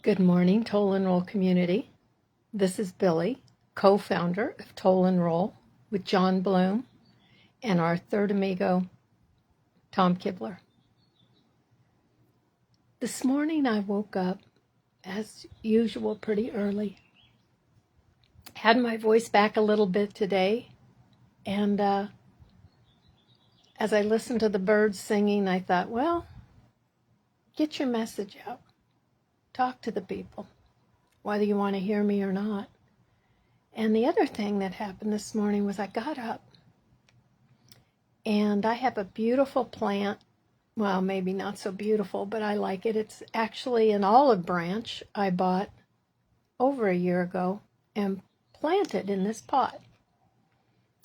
Good morning, Toll and Roll community. This is Billy, co-founder of Toll and Roll with John Bloom and our third amigo, Tom Kibler. This morning I woke up, as usual, pretty early. Had my voice back a little bit today, and as I listened to the birds singing, I thought, well, get your message out. Talk to the people, whether you want to hear me or not. And the other thing that happened this morning was I got up and I have a beautiful plant. Well, maybe not so beautiful, but I like it. It's actually an olive branch I bought over a year ago and planted in this pot.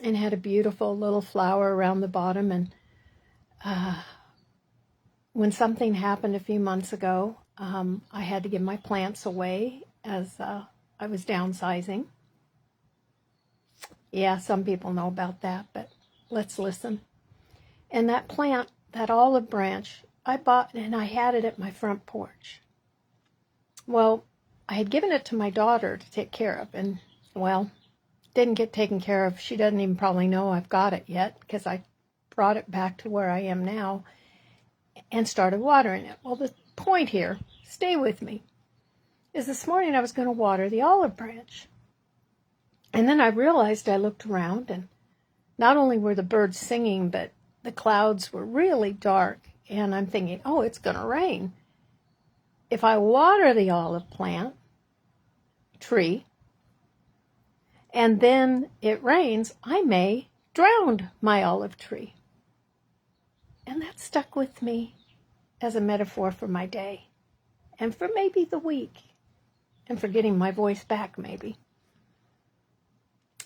And had a beautiful little flower around the bottom. And when something happened a few months ago, I had to give my plants away as I was downsizing. Yeah, some people know about that, but let's listen. And that plant, that olive branch, I bought and I had it at my front porch. Well, I had given it to my daughter to take care of, and, well, didn't get taken care of. She doesn't even probably know I've got it yet because I brought it back to where I am now and started watering it. Well, the point here, stay with me, is this morning I was going to water the olive branch. And then I realized, I looked around, and not only were the birds singing, but the clouds were really dark. And I'm thinking, oh, it's going to rain. If I water the olive tree, and then it rains, I may drown my olive tree. And that stuck with me as a metaphor for my day, and for maybe the week, and for getting my voice back maybe.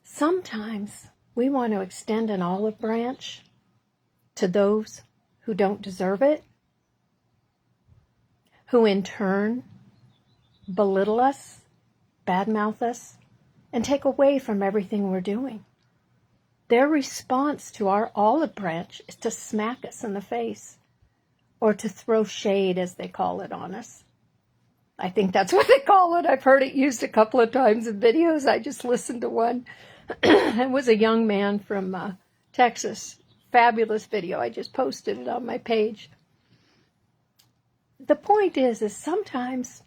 Sometimes we want to extend an olive branch to those who don't deserve it, who in turn belittle us, badmouth us, and take away from everything we're doing. Their response to our olive branch is to smack us in the face, or to throw shade, as they call it, on us. I think that's what they call it. I've heard it used a couple of times in videos. I just listened to one. It was a young man from Texas. Fabulous video. I just posted it on my page. The point is sometimes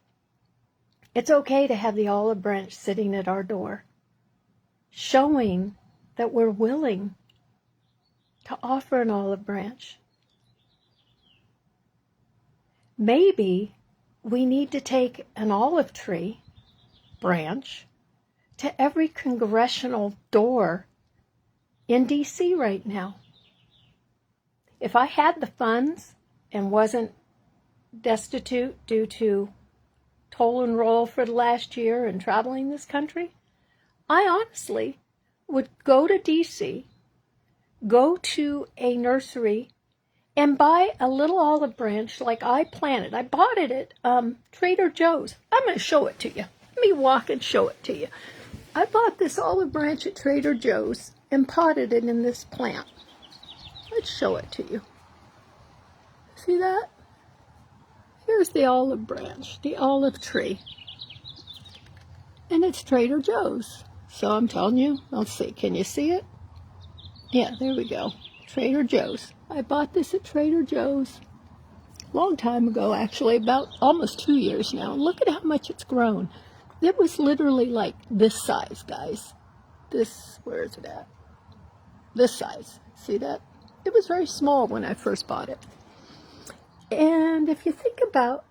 it's okay to have the olive branch sitting at our door, showing that we're willing to offer an olive branch. Maybe we need to take an olive tree branch to every congressional door in D.C. right now. If I had the funds and wasn't destitute due to toll and roll for the last year and traveling this country, I honestly would go to D.C., go to a nursery, and buy a little olive branch like I planted. I bought it at Trader Joe's. I'm going to show it to you. Let me walk and show it to you. I bought this olive branch at Trader Joe's and potted it in this plant. Let's show it to you. See that? Here's the olive branch, the olive tree. And it's Trader Joe's. So I'm telling you, let's see, can you see it? Yeah, there we go. Trader Joe's. I bought this at Trader Joe's a long time ago, actually, about almost 2 years now. Look at how much it's grown. It was literally like this size, guys. Where is it at? This size. See that? It was very small when I first bought it. And if you think about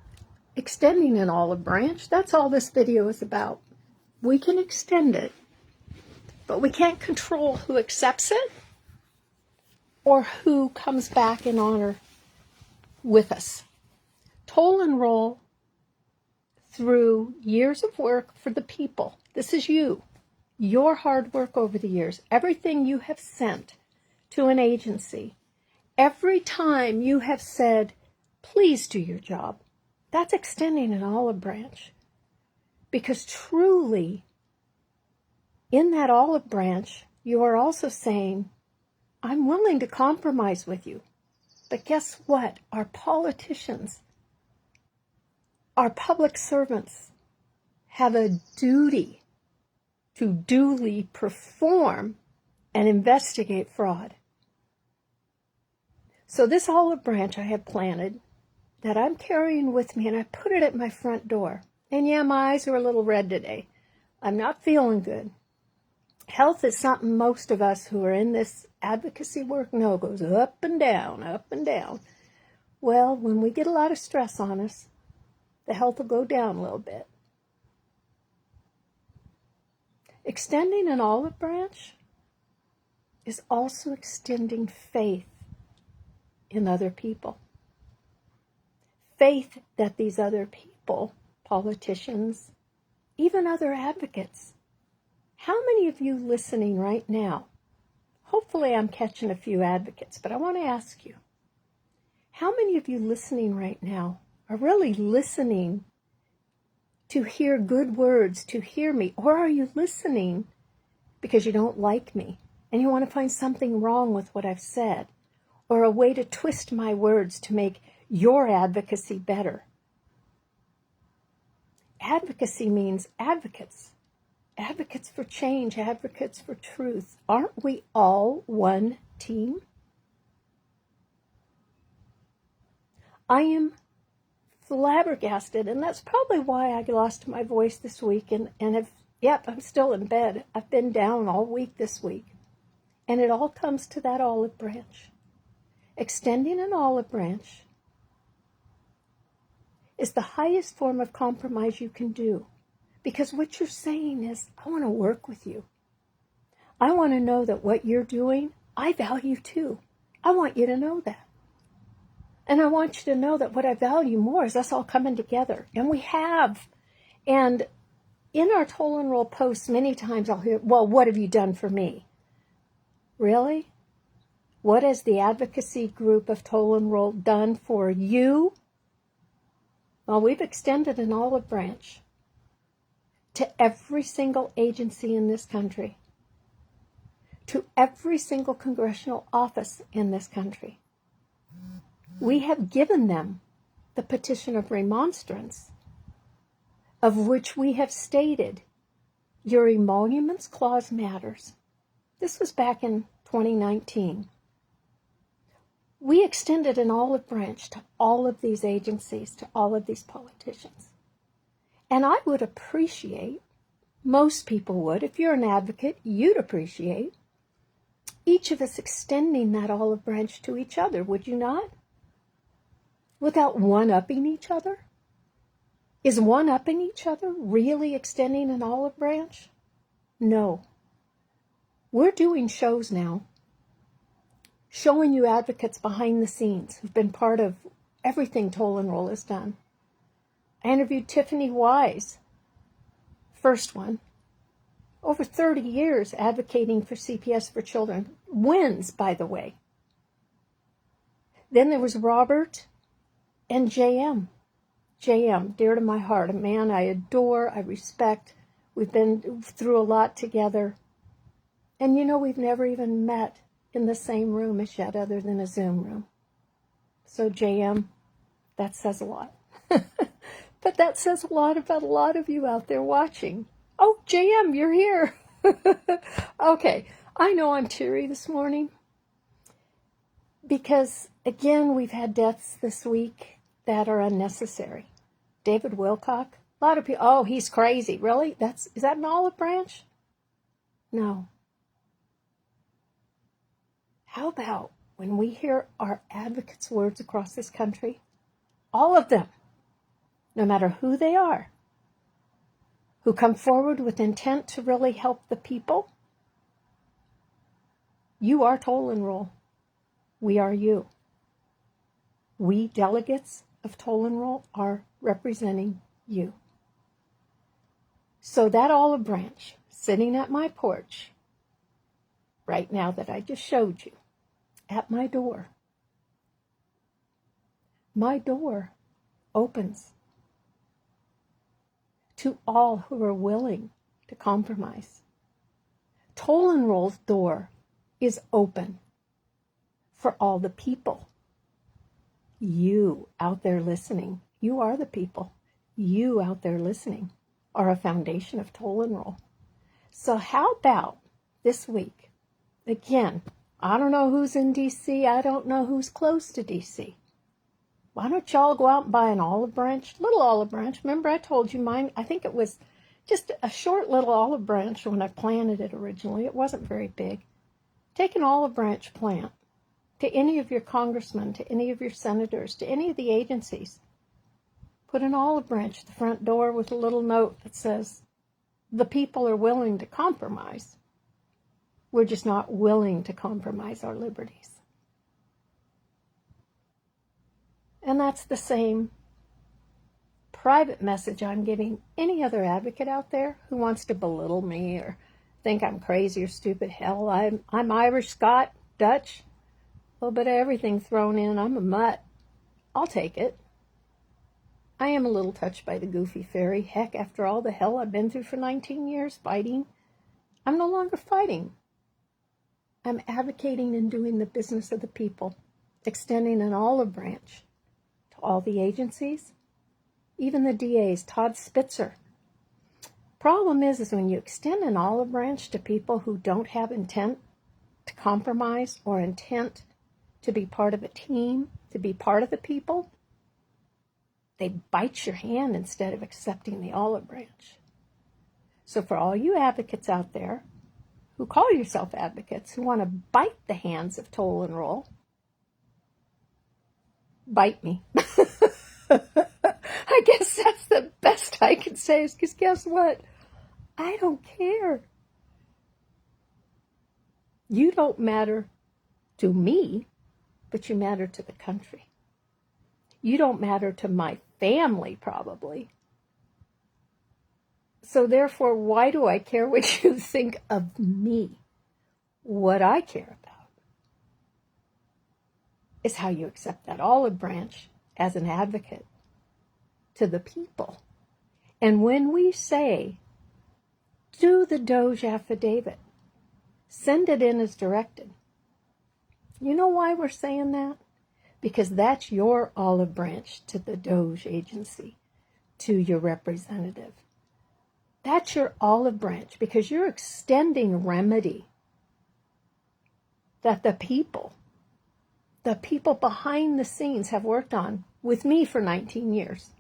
extending an olive branch, that's all this video is about. We can extend it, but we can't control who accepts it or who comes back in honor with us. Toll and roll through years of work for the people. This is you, your hard work over the years, everything you have sent to an agency, every time you have said, please do your job. That's extending an olive branch. Because truly, in that olive branch, you are also saying, I'm willing to compromise with you. But guess what? Our politicians Our public servants have a duty to duly perform and investigate fraud. So this olive branch I have planted that I'm carrying with me, and I put it at my front door. And yeah, my eyes are a little red today. I'm not feeling good. Health is something most of us who are in this advocacy work know goes up and down, up and down. Well, when we get a lot of stress on us, the health will go down a little bit. Extending an olive branch is also extending faith in other people. Faith that these other people, politicians, even other advocates, how many of you listening right now, hopefully I'm catching a few advocates, but I want to ask you, how many of you listening right now are really listening to hear good words, to hear me? Or are you listening because you don't like me and you want to find something wrong with what I've said, or a way to twist my words to make your advocacy better? Advocacy means advocates. Advocates for change, advocates for truth. Aren't we all one team? I am flabbergasted, and that's probably why I lost my voice this week and I'm still in bed. I've been down all week this week. And it all comes to that olive branch. Extending an olive branch is the highest form of compromise you can do. Because what you're saying is, I want to work with you. I want to know that what you're doing, I value too. I want you to know that. And I want you to know that what I value more is us all coming together. And we have. And in our Toll and Roll posts, many times I'll hear, well, what have you done for me? Really? What has the advocacy group of Toll and Roll done for you? Well, we've extended an olive branch to every single agency in this country, to every single congressional office in this country. We have given them the Petition of Remonstrance, of which we have stated, your emoluments clause matters. This was back in 2019. We extended an olive branch to all of these agencies, to all of these politicians. And I would appreciate, most people would, if you're an advocate, you'd appreciate each of us extending that olive branch to each other, would you not? Without one-upping each other? Is one-upping each other really extending an olive branch? No. We're doing shows now, showing you advocates behind the scenes who've been part of everything Toll and Roll has done. I interviewed Tiffany Wise, first one, over 30 years advocating for CPS for children. Wins, by the way. Then there was Robert and JM. JM, dear to my heart, a man I adore, I respect. We've been through a lot together. And you know, we've never even met in the same room as yet, other than a Zoom room. So JM, that says a lot. But that says a lot about a lot of you out there watching. Oh, JM, you're here. Okay, I know I'm teary this morning because, again, we've had deaths this week that are unnecessary. David Wilcock, a lot of people, oh, he's crazy. Really? Is that an olive branch? No. How about when we hear our advocates' words across this country, all of them, no matter who they are, who come forward with intent to really help the people? You are Toll and Roll. We are you. We delegates of Toll and Roll are representing you. So that olive branch sitting at my porch right now that I just showed you, at my door opens to all who are willing to compromise. Toll and Roll's door is open for all the people. You out there listening, you are the people. you out there listening are a foundation of toll and roll. So how about this week? Again, I don't know who's in D.C. I don't know who's close to D.C. Why don't y'all go out and buy an olive branch, little olive branch? Remember I told you mine, I think it was just a short little olive branch when I planted it originally. It wasn't very big. Take an olive branch plant to any of your congressmen, to any of your senators, to any of the agencies. Put an olive branch at the front door with a little note that says, the people are willing to compromise. We're just not willing to compromise our liberties. And that's the same private message I'm giving any other advocate out there who wants to belittle me or think I'm crazy or stupid. Hell, I'm Irish, Scot, Dutch, a little bit of everything thrown in. I'm a mutt. I'll take it. I am a little touched by the goofy fairy. Heck, after all the hell I've been through for 19 years fighting, I'm no longer fighting. I'm advocating and doing the business of the people, extending an olive branch to all the agencies, even the DAs, Todd Spitzer. Problem is when you extend an olive branch to people who don't have intent to compromise or intent to be part of a team, to be part of the people, they bite your hand instead of accepting the olive branch. So for all you advocates out there who call yourself advocates, who want to bite the hands of toll and roll, bite me. I guess that's the best I can say, is because guess what? I don't care. You don't matter to me, but you matter to the country. You don't matter to my family, probably. So therefore, why do I care what you think of me? What I care about is how you accept that olive branch as an advocate to the people. And when we say, do the Doge affidavit, send it in as directed. You know why we're saying that? Because that's your olive branch to the Doge agency, to your representative. That's your olive branch because you're extending remedy that the people behind the scenes have worked on with me for 19 years.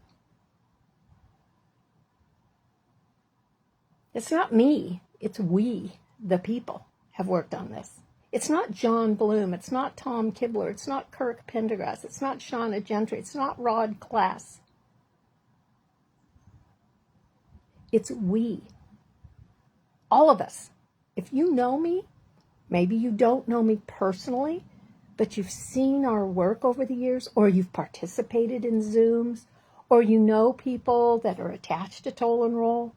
It's not me, it's we, the people, have worked on this. It's not John Bloom, it's not Tom Kibler, it's not Kirk Pendergrass, it's not Shauna Gentry, it's not Rod Klass. It's we. All of us. If you know me, maybe you don't know me personally, but you've seen our work over the years, or you've participated in Zooms, or you know people that are attached to Toll and Roll.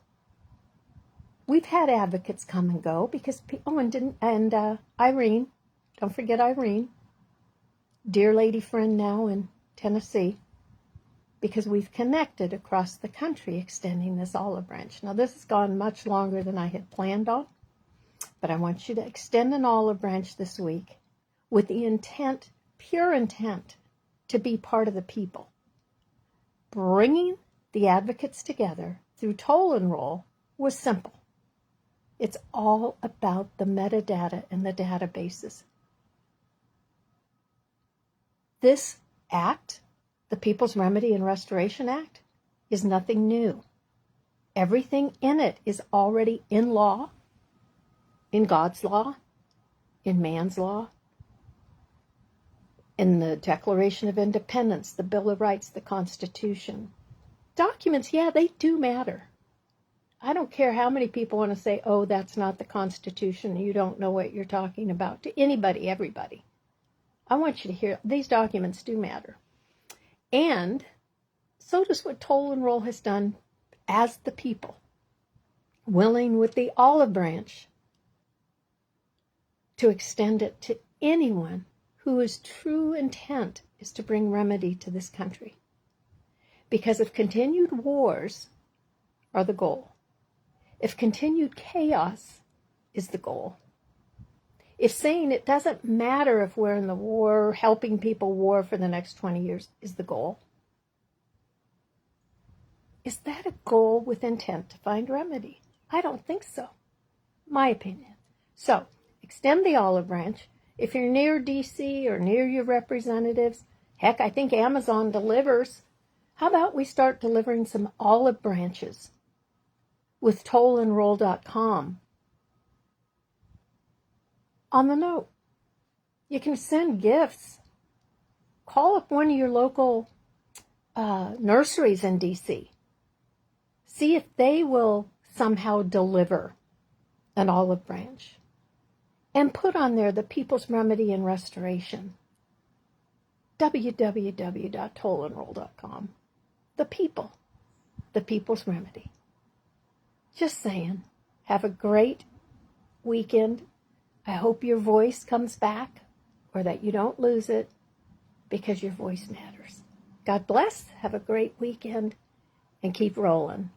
We've had advocates come and go because Irene, don't forget Irene, dear lady friend now in Tennessee, because we've connected across the country extending this olive branch. Now this has gone much longer than I had planned on, but I want you to extend an olive branch this week with the intent, pure intent, to be part of the people. Bringing the advocates together through Toll and Roll was simple. It's all about the metadata and the databases. This act, the People's Remedy and Restoration Act, is nothing new. Everything in it is already in law, in God's law, in man's law, in the Declaration of Independence, the Bill of Rights, the Constitution. Documents, yeah, they do matter. I don't care how many people want to say, oh, that's not the Constitution, you don't know what you're talking about, to anybody, everybody. I want you to hear, these documents do matter. And so does what Toll and Roll has done as the people, willing with the olive branch to extend it to anyone whose true intent is to bring remedy to this country. Because if continued wars are the goal, if continued chaos is the goal, if saying it doesn't matter if we're in the war, helping people war for the next 20 years is the goal, Is that a goal with intent to find remedy? I don't think so. My opinion. So, extend the olive branch. If you're near DC or near your representatives, heck, I think Amazon delivers. How about we start delivering some olive branches with tollandroll.com on the note? You can send gifts. Call up one of your local nurseries in DC. See if they will somehow deliver an olive branch. And put on there the People's Remedy and Restoration. www.tollandroll.com. The People's Remedy. Just saying. Have a great weekend. I hope your voice comes back, or that you don't lose it, because your voice matters. God bless. Have a great weekend, and keep rolling.